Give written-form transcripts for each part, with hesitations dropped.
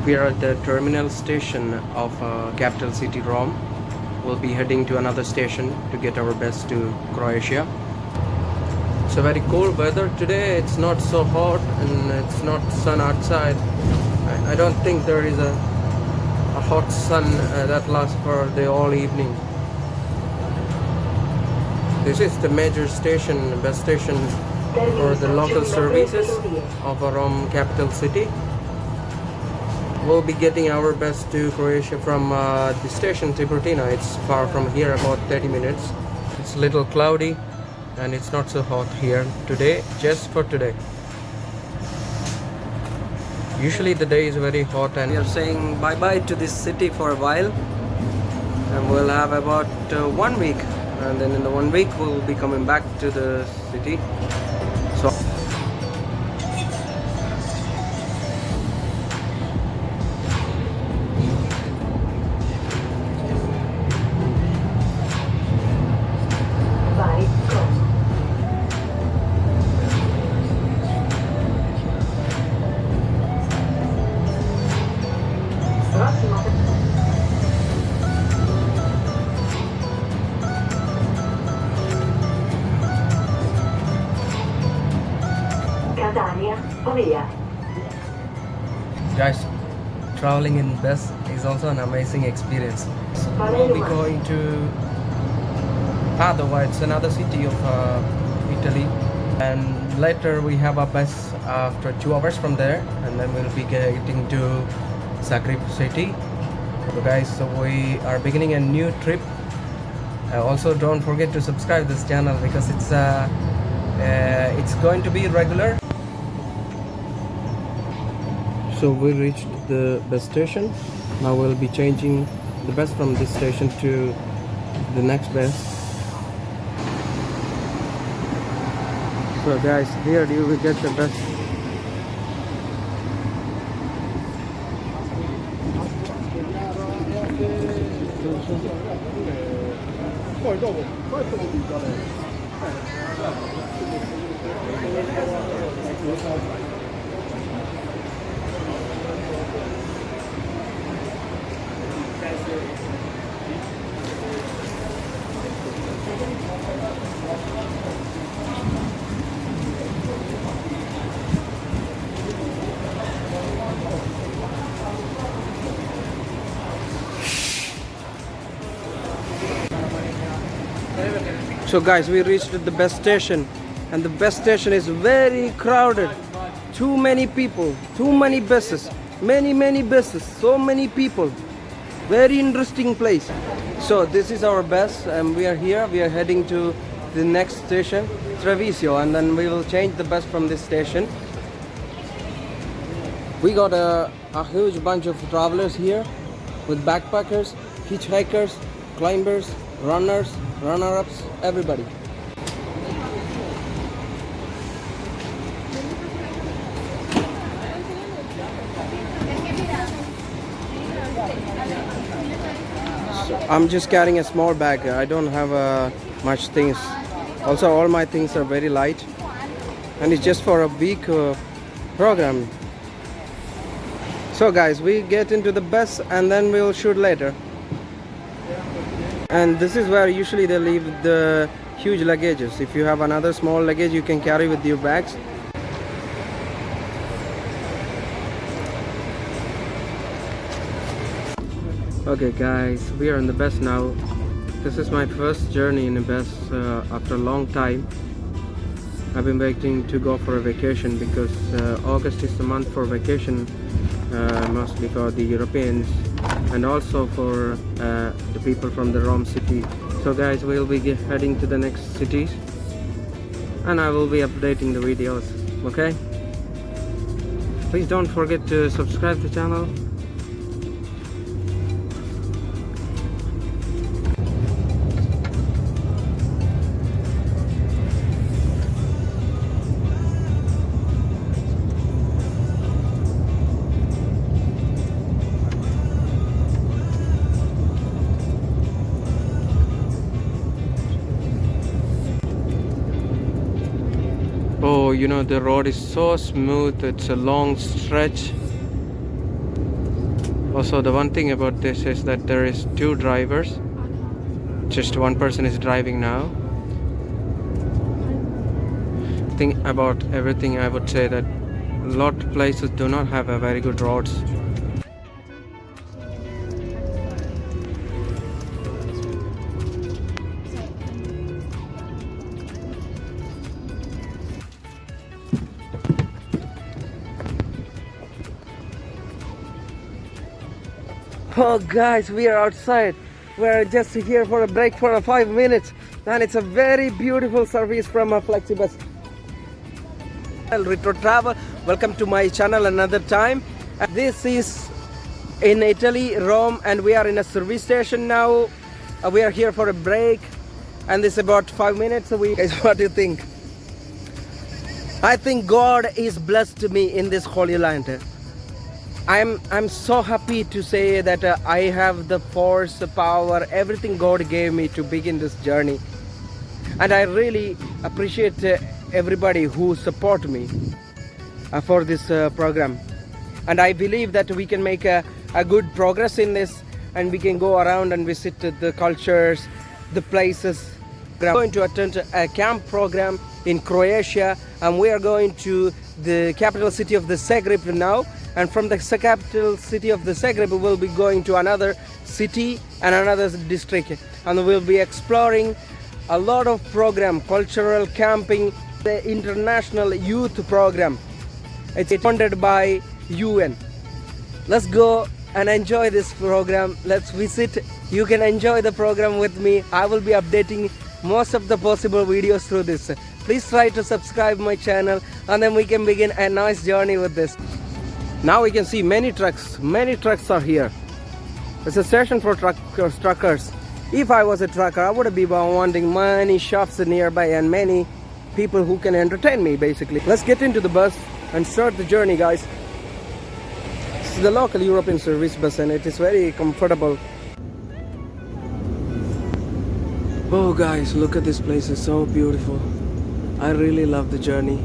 We are at the terminal station of capital city Rome. We'll be heading to another station to get our bus to Croatia. It's a very cool weather today. It's not so hot and it's not sun outside. I don't think there is a hot sun that lasts for the all evening. This is the major station, bus station for the local services of Rome capital city. We'll be getting our bus to Croatia from the station Tiburtina. It's far from here, about 30 minutes. It's a little cloudy and it's not so hot here today, just for today. Usually the day is very hot and we are saying bye-bye to this city for a while. And we'll have about 1 week. And then in the 1 week we'll be coming back to the city. So guys, traveling in bus is also an amazing experience. We'll be going to Padua. It's another city of Italy, and later we have a bus after 2 hours from there, and then we'll be getting to Zagreb city. So guys, so we are beginning a new trip. Also don't forget to subscribe this channel because it's going to be regular. So we reached the bus station. Now we'll be changing the bus from this station to the next bus. So guys, here you will get the bus. So guys, we reached the bus station and the bus station is very crowded. Too many people, too many buses, many buses, so many people. Very interesting place. So this is our bus and we are here. We are heading to the next station, Treviso, and then we will change the bus from this station. We got a huge bunch of travelers here with backpackers, hitchhikers, climbers, runners, runner-ups, everybody. So I'm just carrying a small bag. I don't have much things. Also, all my things are very light, and it's just for a week program. So guys, we get into the bus and then we'll shoot later. And this is where usually they leave the huge luggages. If you have another small luggage, you can carry with your bags. Okay guys, we are in the bus now. This is my first journey in a bus after a long time. I've been waiting to go for a vacation because August is the month for vacation, mostly for the Europeans and also for the people from the Rome city. So guys, we'll be heading to the next cities and I will be updating the videos, okay? Please don't forget to subscribe to the channel. Oh, you know, the road is so smooth. It's a long stretch. Also, the one thing about this is that there is two drivers. Just one person is driving now. Think about everything, I would say that a lot of places do not have a very good roads. Oh guys, we are outside. We are just here for a break for 5 minutes, and it's a very beautiful service from a Flexibus. Retro Travel, welcome to my channel another time. This is in Italy, Rome, and we are in a service station now. We are here for a break, and this is about 5 minutes. Guys, what do you think? I think God is blessed me in this holy land. I'm so happy to say that I have the force, the power, everything God gave me to begin this journey. And I really appreciate everybody who support me for this program. And I believe that we can make a good progress in this, and we can go around and visit the cultures, the places. I'm going to attend a camp program in Croatia, and we are going to the capital city of the Zagreb now. And from the capital city of the Zagreb, we will be going to another city and another district, and we'll be exploring a lot of program, cultural camping, the international youth program. It's funded by UN. Let's go and enjoy this program. Let's visit. You can enjoy the program with me. I will be updating most of the possible videos through this. Please try to subscribe my channel, and then we can begin a nice journey with this. Now we can see many trucks are here. It's a station for truckers. If I was a trucker, I would be wanting many shops nearby and many people who can entertain me, basically. Let's get into the bus and start the journey, guys. This is the local European service bus, and it is very comfortable. Oh guys, look at this place, it's so beautiful. I really love the journey.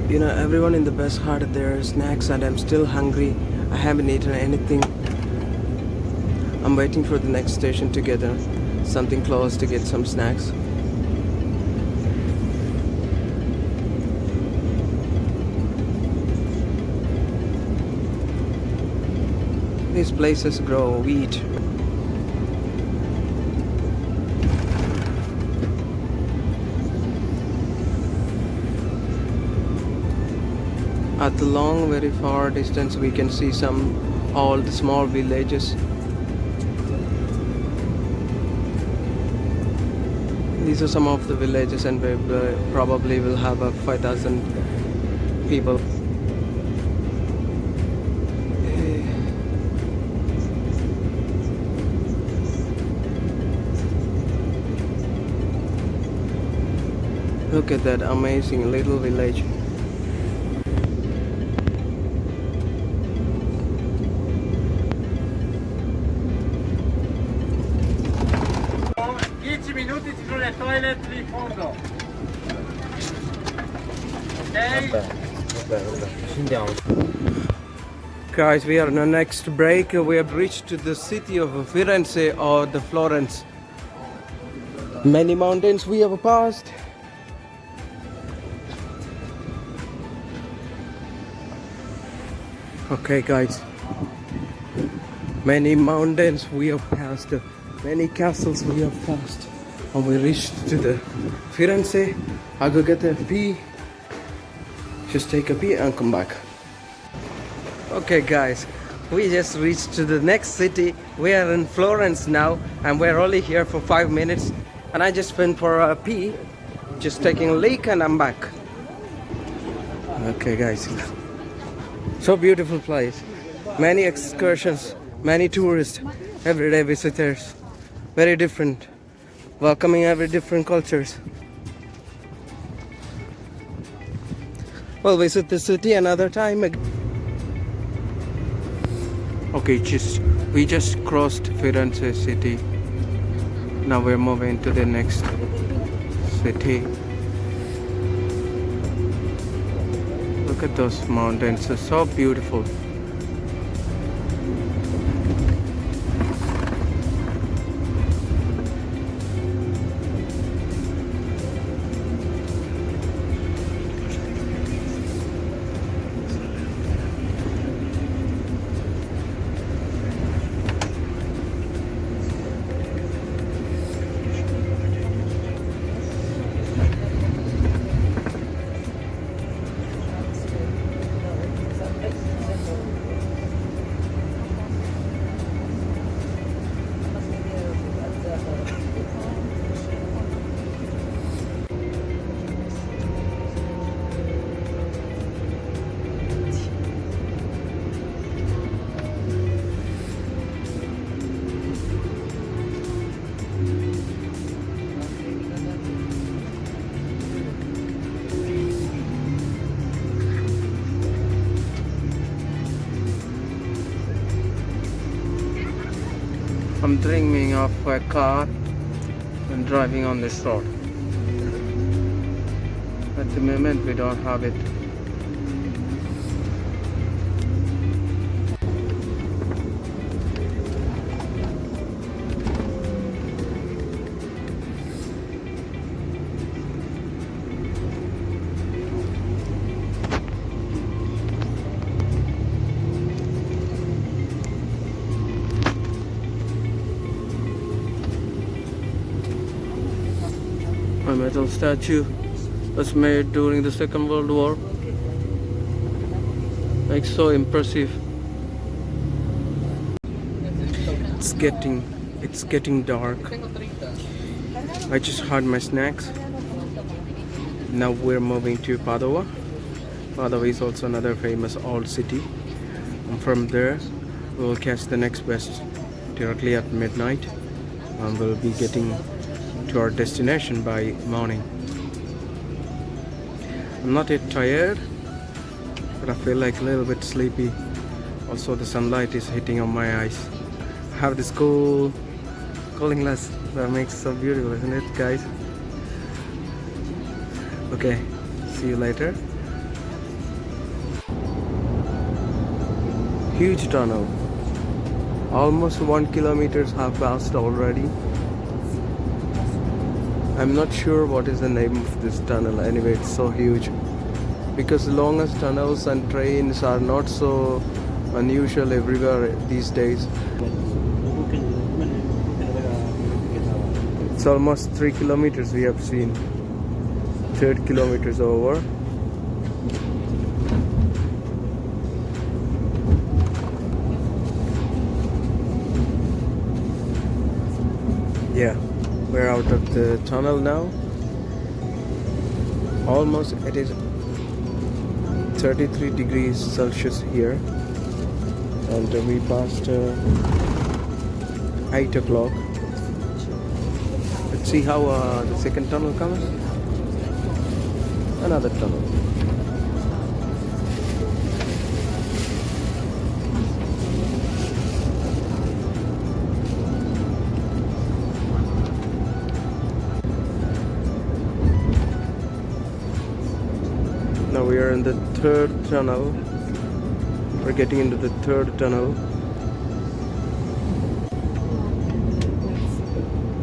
You know, everyone in the bus had their snacks, and I'm still hungry. I haven't eaten anything. I'm waiting for the next station to get something close to get some snacks. These places grow wheat. At the long, very far distance, we can see all the small villages. These are some of the villages, and we probably will have 5,000 people. Look at that amazing little village. Minuti ci sono le toilet lì in fondo. Ok? Guys, we are on the next break. We have reached the city of Firenze or the Florence. Many mountains we have passed. Okay guys, many mountains we have passed, many castles we have passed, and we reached to the Firenze. I'll go get a pee, just take a pee and come back. Okay guys, we just reached to the next city. We are in Florence now, and we're only here for 5 minutes, and I just went for a pee, just taking a leak, and I'm back. Okay guys, so beautiful place, many excursions, many tourists, everyday visitors, very different, welcoming every different cultures. We'll visit the city another time. Okay, we just crossed Firenze city. Now we're moving to the next city. Look at those mountains, they're so beautiful. I'm dreaming of a car and driving on this road. At the moment we don't have it. A metal statue was made during the Second World War. Like so impressive. It's getting dark. I just had my snacks. Now we're moving to Padua. Padua is also another famous old city. And from there we'll catch the next bus directly at midnight, and we'll be getting to our destination by morning. I'm not yet tired, but I feel like a little bit sleepy. Also the sunlight is hitting on my eyes. I have this cool cooling glass that makes it so beautiful, isn't it, guys? Okay, see you later. Huge tunnel. Almost 1 kilometer have passed already. I'm not sure what is the name of this tunnel. Anyway, it's so huge. Because the longest tunnels and trains are not so unusual everywhere these days. It's almost 3 kilometers we have seen. 3 kilometers over. Yeah. We're out of the tunnel now. Almost it is 33 degrees Celsius here, and we passed 8 o'clock. Let's see how the second tunnel comes. Another tunnel. Now we are in the third tunnel. We're getting into the third tunnel.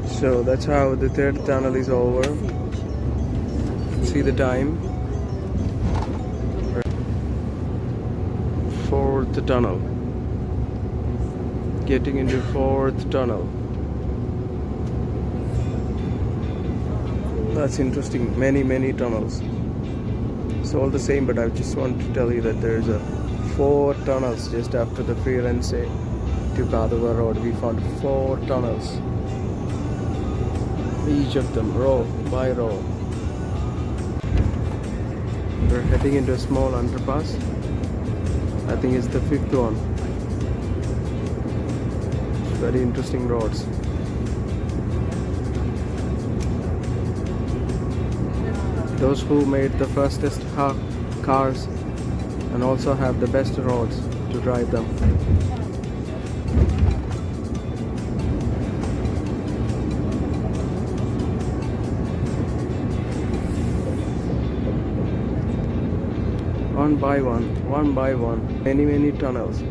So that's how the third tunnel is over. See the time. Fourth tunnel. Getting into fourth tunnel. That's interesting. Many tunnels. It's all the same, but I just want to tell you that there's 4 tunnels just after the Florence to Padua road. We found 4 tunnels. Each of them row by row. We're heading into a small underpass. I think it's the 5th one. Very interesting roads. Those who made the fastest cars and also have the best roads to drive them. one by one, many tunnels.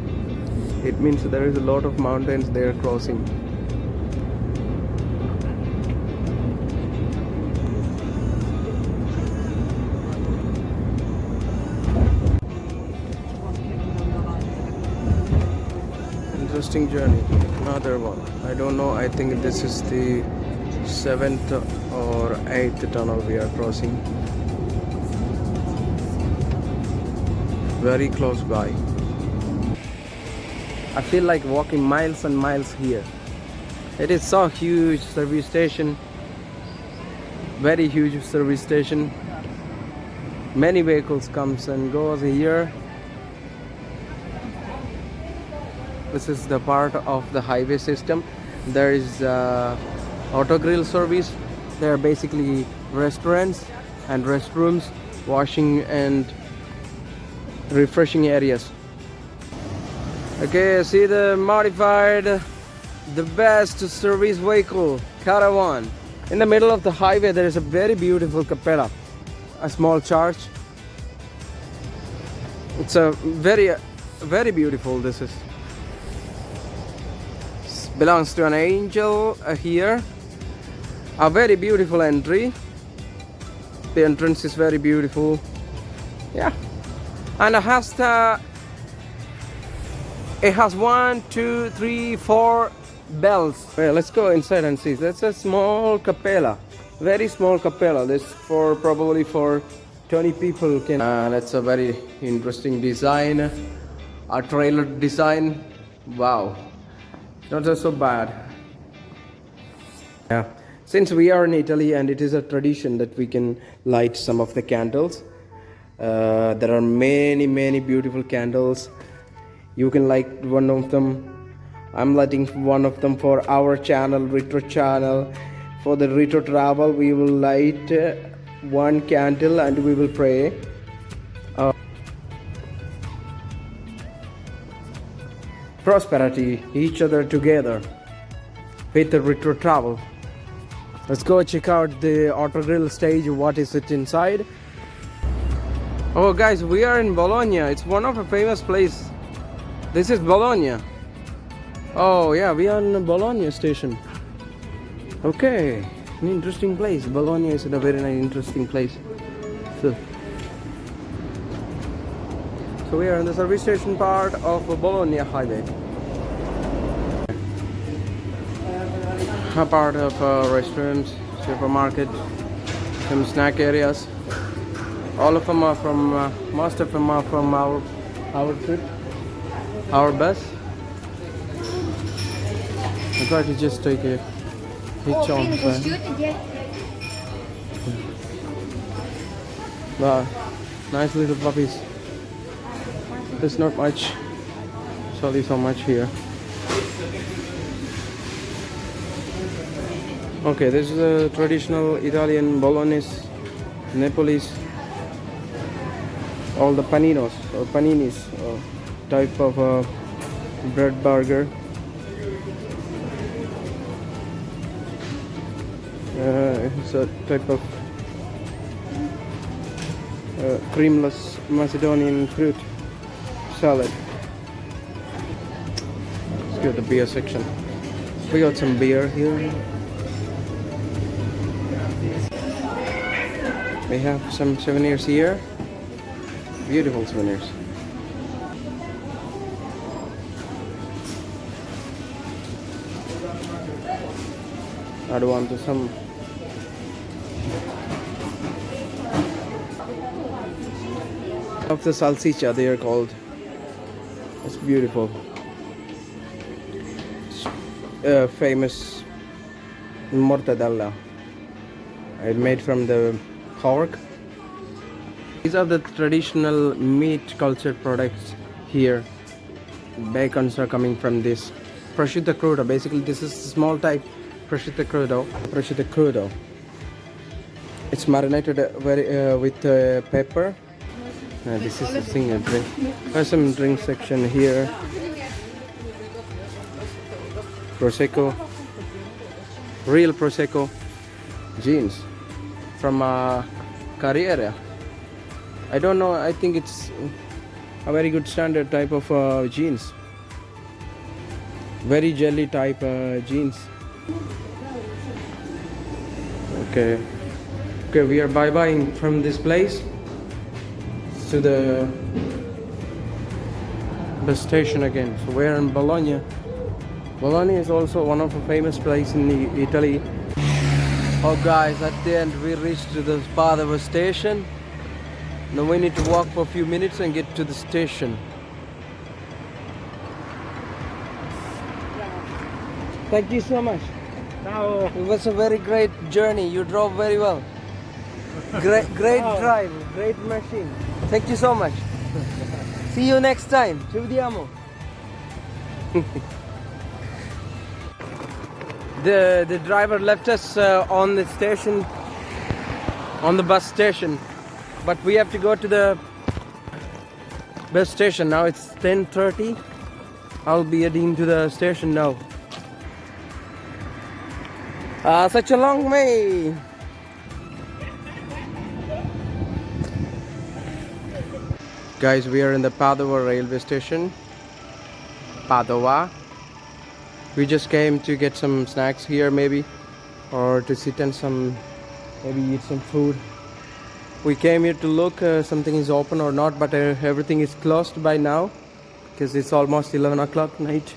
It means there is a lot of mountains they are crossing. Interesting journey. Another one. I don't know. I think this is the 7th or 8th tunnel we are crossing. Very close by. I feel like walking miles and miles here. It is so huge service station. Very huge service station. Many vehicles comes and goes here. This is the part of the highway system. There is auto grill service. There are basically restaurants and restrooms, washing and refreshing areas. Okay, see the modified, the best service vehicle, caravan. In the middle of the highway there is a very beautiful cappella, a small church. It's a very beautiful. This is belongs to an angel here. A very beautiful entry. The entrance is very beautiful. Yeah, and it has 1, 2, 3, 4 bells. Well, let's go inside and see. That's a small cappella, very small cappella. This for probably for 20 people can. That's a very interesting design, a trailer design. Wow, not so bad. Yeah, since we are in Italy and it is a tradition that we can light some of the candles. There are many beautiful candles. You can light one of them. I'm lighting one of them for our channel, retro channel. For the retro travel, we will light one candle and we will pray. Prosperity, each other together with the retro travel. Let's go check out the auto grill stage. What is it inside? Oh guys, we are in Bologna. It's one of a famous place. This is Bologna. Oh yeah, we are in a Bologna station. Okay, an interesting place. Bologna is a very nice, interesting place. So we are in the service station part of Bologna highway. A part of restaurants, supermarket, some snack areas. All of them are from, most of them are from our trip, our bus. I try to just take a picture on that. Wow, nice little puppies. There's not much, sorry, so much here. Okay, this is a traditional Italian Bolognese, Neapoli's, all the paninos or paninis type of bread burger. It's a type of creamless Macedonian fruit salad. Let's go to the beer section. We got some beer here. We have some souvenirs here. Beautiful souvenirs. I don't want to some of the salsiccia they are called. It's beautiful. Famous mortadella. It's made from the pork. These are the traditional meat culture products here. Bacons are coming from this. Prosciutto crudo. Basically, this is a small type prosciutto crudo. Prosciutto crudo. It's marinated with pepper. This is the single drink. There's some drink section here. Prosecco. Real Prosecco. Jeans from Carriera. I don't know, I think it's a very good standard type of jeans. Very jelly type jeans. Okay. Okay, we are bye-bying from this place to the bus station again. So we're in Bologna. Bologna is also one of the famous places in Italy. Oh guys, at the end we reached to the Padova station. Now we need to walk for a few minutes and get to the station. Thank you so much. Ciao. It was a very great journey. You drove very well. Great drive, great machine. Thank you so much. See you next time. Ci vediamo. The driver left us on the station, on the bus station, but we have to go to the bus station now. It's 10:30. I'll be heading to the station now. Such a long way. Guys, we are in the Padua railway station. Padova. We just came to get some snacks here maybe, or to sit and maybe eat some food. We came here to look something is open or not, but everything is closed by now because it's almost 11 o'clock night.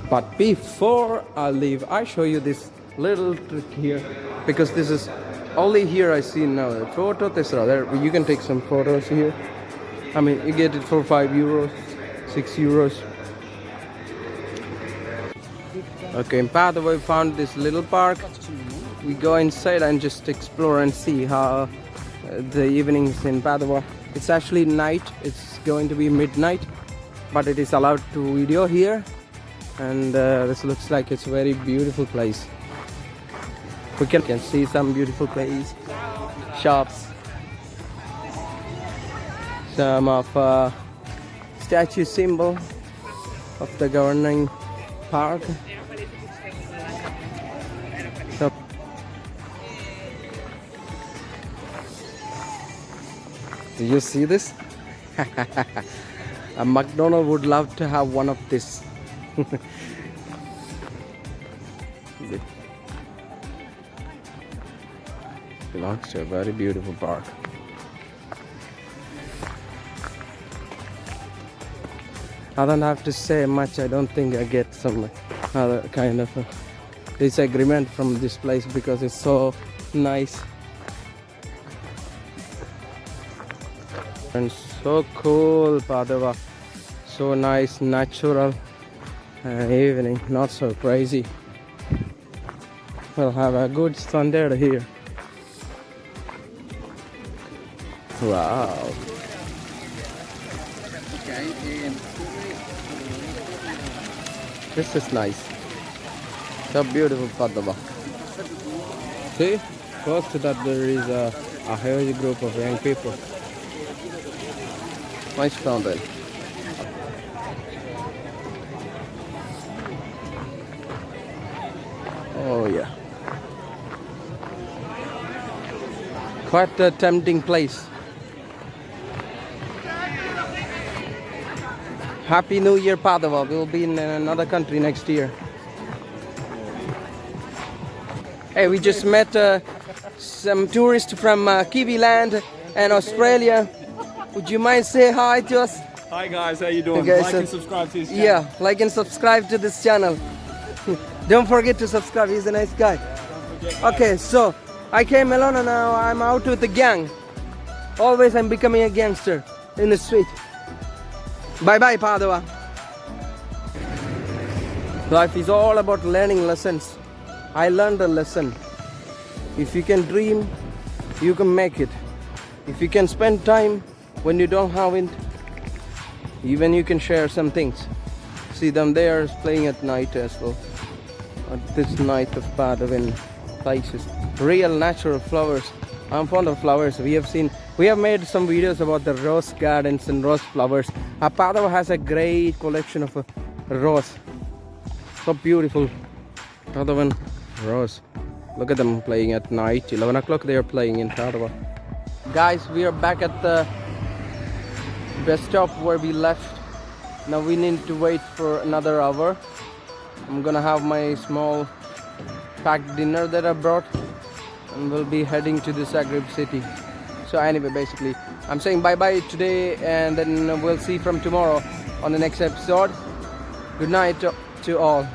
But before I leave, I show you this little trick here, because this is only here I see now. Photo Tesla. There you can take some photos here. I mean, you get it for 5 euros, 6 euros. Okay, in Padua we found this little park. We go inside and just explore and see how the evenings in Padua. It's actually night. It's going to be midnight, but it is allowed to video here. And this looks like it's a very beautiful place. We can see some beautiful place, shops, some of statue symbol of the governing park. So, do you see this? A McDonald's would love to have one of this. It belongs to a very beautiful park. I don't have to say much. I don't think I get some other kind of disagreement from this place because it's so nice and so cool. Padova, so nice, natural. Evening, not so crazy. We'll have a good sunday here. Wow. This is nice. So beautiful Padova. See, close to that there is a huge group of young people. Nice fountain. Oh yeah. Quite a tempting place. Happy New Year, Padova. We'll be in another country next year. Hey, we just met some tourists from Kiwi Land and Australia. Would you mind say hi to us? Hi guys, how you doing? Okay, like and subscribe to this channel. Yeah, like and subscribe to this channel. Don't forget to subscribe, he's a nice guy. Okay, so I came alone and now I'm out with the gang. Always I'm becoming a gangster in the street. Bye bye Padova. Life is all about learning lessons. I learned a lesson. If you can dream, you can make it. If you can spend time when you don't have it, even you can share some things. See them there playing at night as well. At this night of Padovan places. Real natural flowers. I'm fond of flowers. We have made some videos about the rose gardens and rose flowers. Padova has a great collection of rose. So beautiful. Padovan rose. Look at them playing at night. 11 o'clock they are playing in Padova. Guys, we are back at the bus stop where we left. Now we need to wait for another hour. I'm gonna have my small packed dinner that I brought, and we'll be heading to the Zagreb city. So anyway, basically I'm saying bye bye today, and then we'll see from tomorrow on the next episode. Good night to all.